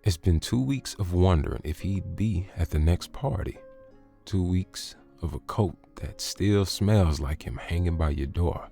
It's been 2 weeks of wondering if he'd be at the next party. 2 weeks of a coat that still smells like him hanging by your door.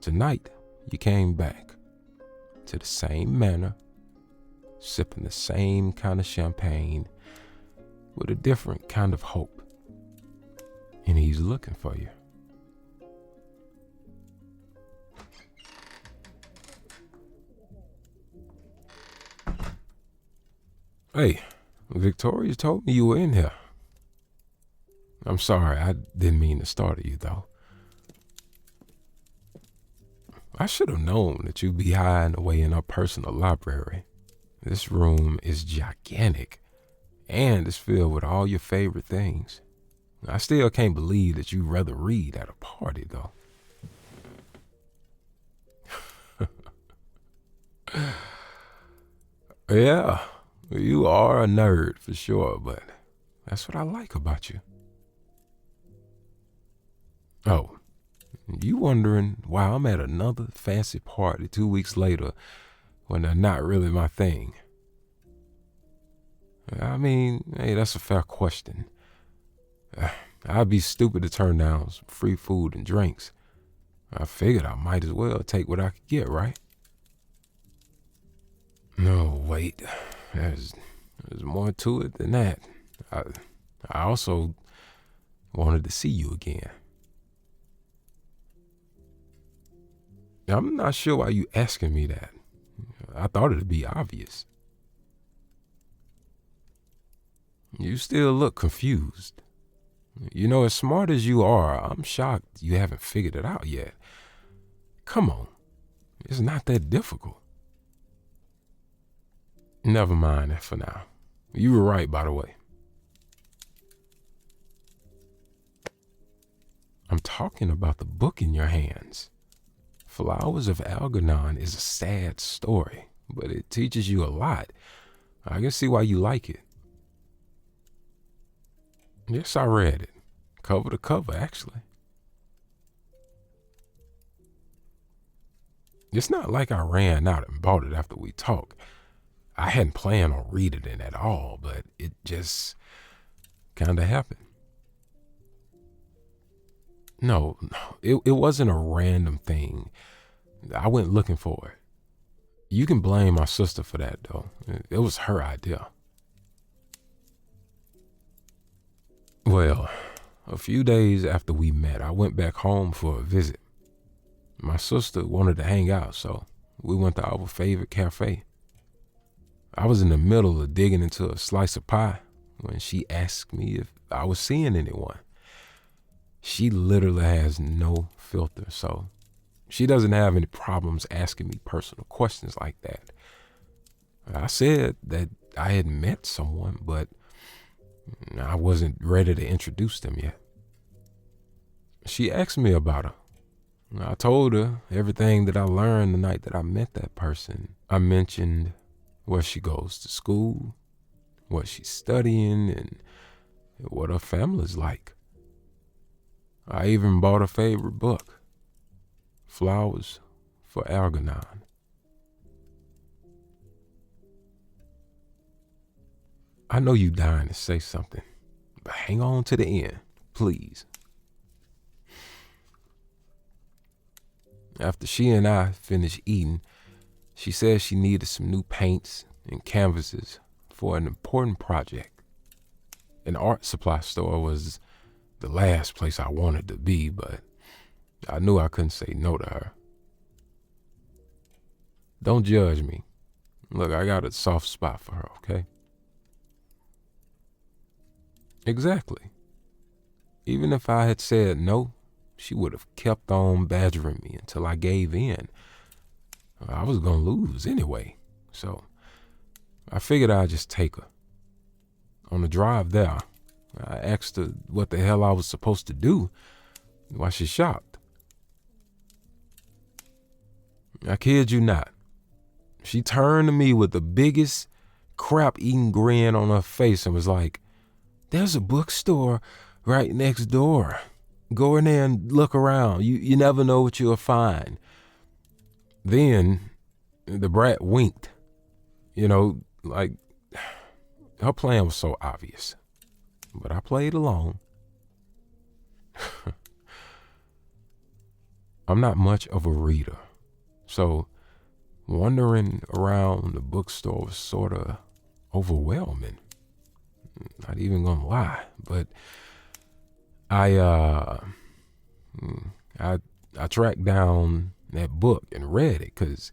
Tonight, you came back to the same manor, sipping the same kind of champagne with a different kind of hope. And he's looking for you. Hey, Victoria told me you were in here. I'm sorry, I didn't mean to startle you, though. I should have known that you'd be hiding away in our personal library. This room is gigantic, and it's filled with all your favorite things. I still can't believe that you'd rather read at a party, though. Yeah, you are a nerd for sure, but that's what I like about you. Oh, you wondering why I'm at another fancy party 2 weeks later when they're not really my thing? I mean, hey, that's a fair question. I'd be stupid to turn down some free food and drinks. I figured I might as well take what I could get, right? No, wait. There's more to it than that. I also wanted to see you again. I'm not sure why you asking me that. I thought it'd be obvious. You still look confused. You know, as smart as you are, I'm shocked you haven't figured it out yet. Come on, it's not that difficult. Never mind that for now. You were right, by the way. I'm talking about the book in your hands. Flowers of Algernon is a sad story, but it teaches you a lot. I can see why you like it. Yes, I read it. Cover to cover, actually. It's not like I ran out and bought it after we talked. I hadn't planned on reading it at all, but it just kind of happened. No, it wasn't a random thing. I went looking for it. You can blame my sister for that, though. It was her idea. Well, a few days after we met, I went back home for a visit. My sister wanted to hang out, so we went to our favorite cafe. I was in the middle of digging into a slice of pie when she asked me if I was seeing anyone. She literally has no filter, so she doesn't have any problems asking me personal questions like that. I said that I had met someone, but I wasn't ready to introduce them yet. She asked me about her. I told her everything that I learned the night that I met that person. I mentioned where she goes to school, what she's studying, and what her family's like. I even bought her favorite book, Flowers for Algernon. I know you dying to say something, but hang on to the end, please. After she and I finished eating, she said she needed some new paints and canvases for an important project. An art supply store was the last place I wanted to be, but I knew I couldn't say no to her. Don't judge me. Look, I got a soft spot for her, okay? Exactly. Even if I had said no, she would have kept on badgering me until I gave in. I was going to lose anyway, so I figured I'd just take her. On the drive there, I asked her what the hell I was supposed to do, why she shocked. I kid you not. She turned to me with the biggest crap-eating grin on her face and was like, "There's a bookstore right next door. Go in there and look around. You never know what you'll find." Then the brat winked, like Her plan was so obvious, but I played along. I'm not much of a reader, so wandering around the bookstore was sort of overwhelming. Not even gonna lie, but I I I tracked down that book and read it because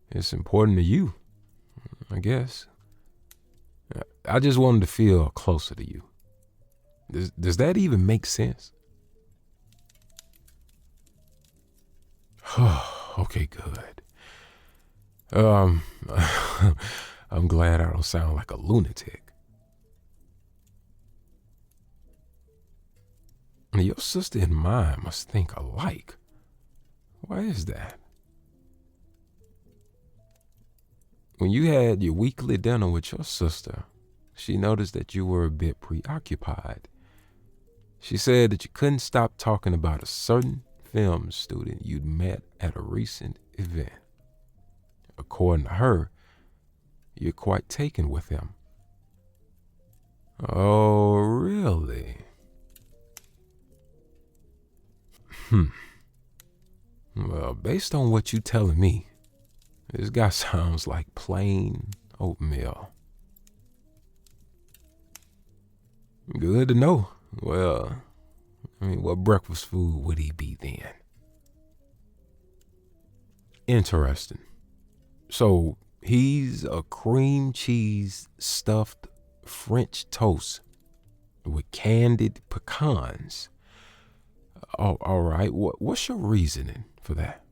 it's important to you, I guess. I just wanted to feel closer to you. Does that even make sense? Okay, good. Um, I'm glad I don't sound like a lunatic. Your sister and mine must think alike. Why is that? When you had your weekly dinner with your sister, she noticed that you were a bit preoccupied. She said that you couldn't stop talking about a certain film student you'd met at a recent event. According to her, you're quite taken with him. Oh, really? Well, based on what you're telling me, this guy sounds like plain oatmeal. Good to know. Well, what breakfast food would he be then? Interesting. So he's a cream cheese stuffed French toast with candied pecans. Oh, all right. What's your reasoning for that?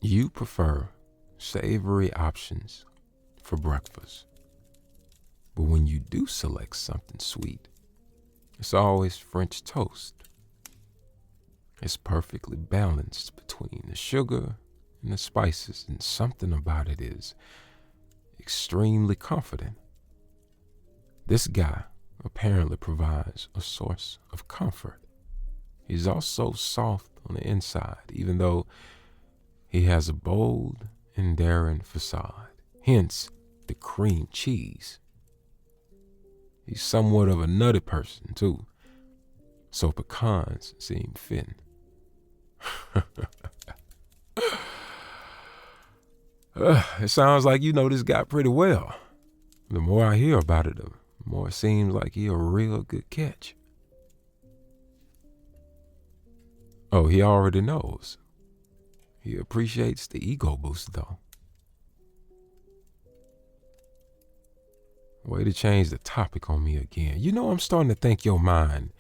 You prefer savory options for breakfast. But when you do select something sweet, it's always French toast. It's perfectly balanced between the sugar and the spices, and something about it is extremely comforting. This guy apparently provides a source of comfort. He's also soft on the inside, even though he has a bold and daring facade, hence the cream cheese. He's somewhat of a nutty person, too, so pecans seem fitting. It sounds like you know this guy pretty well. The more I hear about it, the more it seems like he a real good catch. Oh, he already knows. He appreciates the ego boost, though. Way to change the topic on me again. You know, I'm starting to think your mind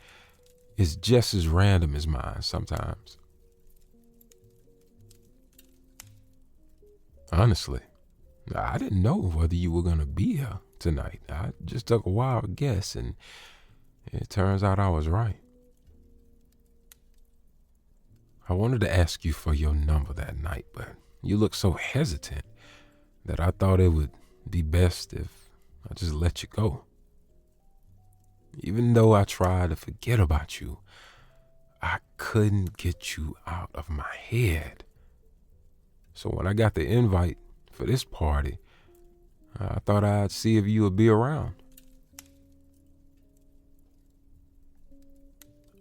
is just as random as mine sometimes. Honestly, I didn't know whether you were going to be here tonight. I just took a wild guess, and it turns out I was right. I wanted to ask you for your number that night, but you looked so hesitant that I thought it would be best if I just let you go. Even though I tried to forget about you, I couldn't get you out of my head. So when I got the invite for this party, I thought I'd see if you would be around.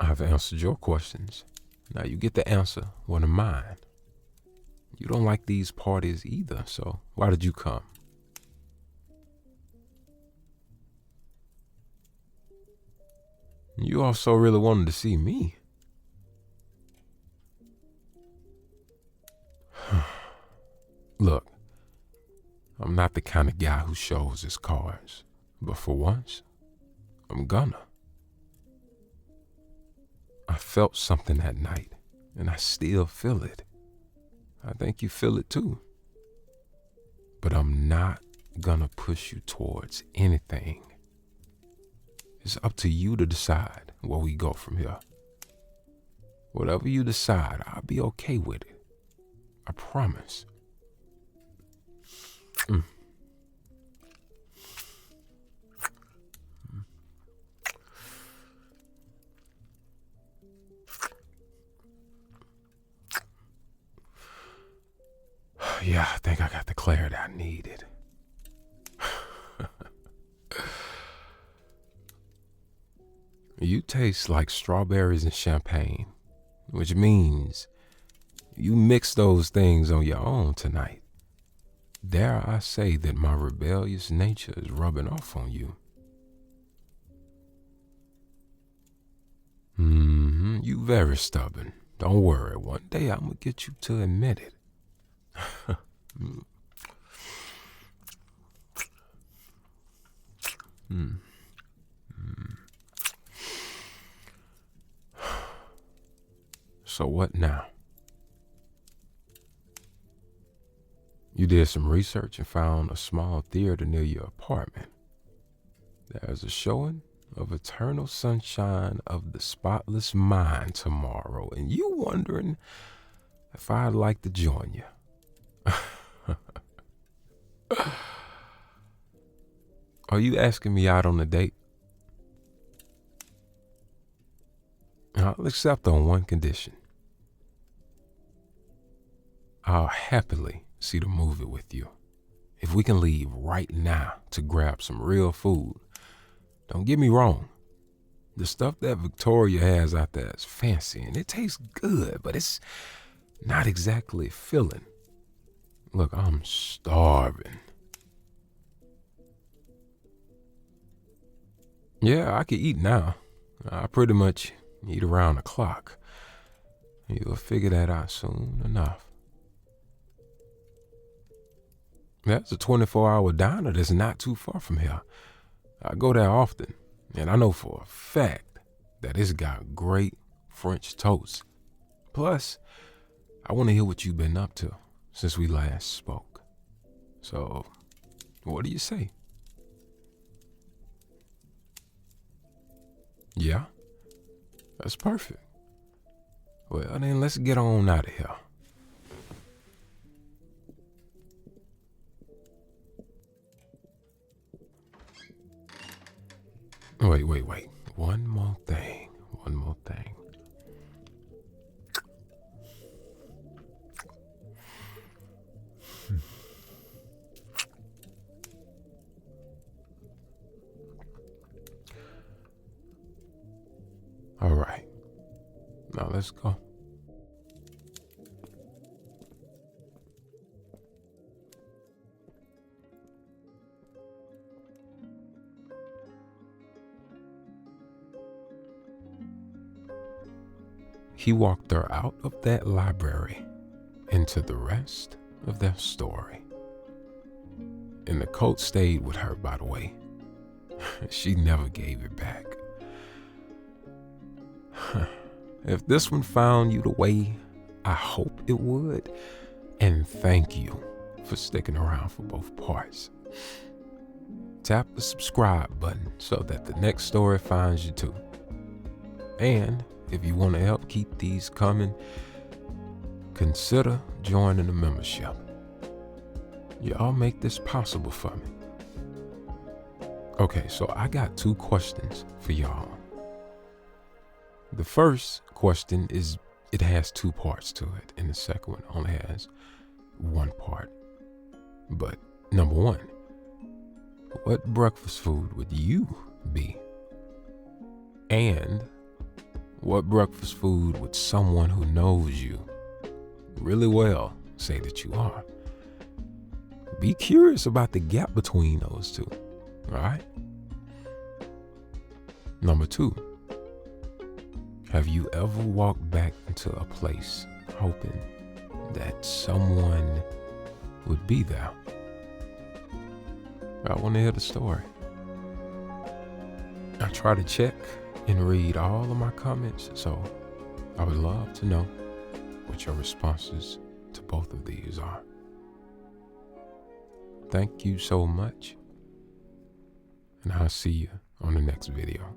I've answered your questions. Now you get to answer one of mine. You don't like these parties either, so why did you come? You also really wanted to see me. Look, I'm not the kind of guy who shows his cards, but for once, I'm gonna. I felt something that night, and I still feel it. I think you feel it too. But I'm not gonna push you towards anything. It's up to you to decide where we go from here. Whatever you decide, I'll be okay with it. I promise. Yeah, I think I got the clarity I needed. You taste like strawberries and champagne, which means you mix those things on your own tonight. Dare I say that my rebellious nature is rubbing off on you? You very stubborn. Don't worry, one day I'm gonna get you to admit it. So what now? You did some research and found a small theater near your apartment. There's a showing of Eternal Sunshine of the Spotless Mind tomorrow, and you wondering if I'd like to join you. Are you asking me out on a date? I'll accept on one condition. I'll happily see the movie with you. If we can leave right now to grab some real food. Don't get me wrong. The stuff that Victoria has out there is fancy and it tastes good, but it's not exactly filling. Look, I'm starving. Yeah, I could eat now. I pretty much eat around the clock. You'll figure that out soon enough. That's a 24-hour diner that's not too far from here. I go there often, and I know for a fact that it's got great French toast. Plus, I want to hear what you've been up to since we last spoke. So, what do you say? Yeah? That's perfect. Well, then let's get on out of here. Wait. One more thing. All right. Now let's go. He walked her out of that library into the rest of their story. And the coat stayed with her, by the way. She never gave it back. If this one found you the way I hope it would, and thank you for sticking around for both parts. Tap the subscribe button so that the next story finds you too. And if you want to help keep these coming, consider joining the membership. Y'all make this possible for me. Okay, so I got 2 questions for y'all. The first question is, it has 2 parts to it, and the second one only has 1 part. But number 1, what breakfast food would you be? And what breakfast food would someone who knows you really well say that you are? Be curious about the gap between those 2, all right? Number 2, have you ever walked back into a place hoping that someone would be there? I want to hear the story. I try to check and read all of my comments, so I would love to know what your responses to both of these are. Thank you so much, and I'll see you on the next video.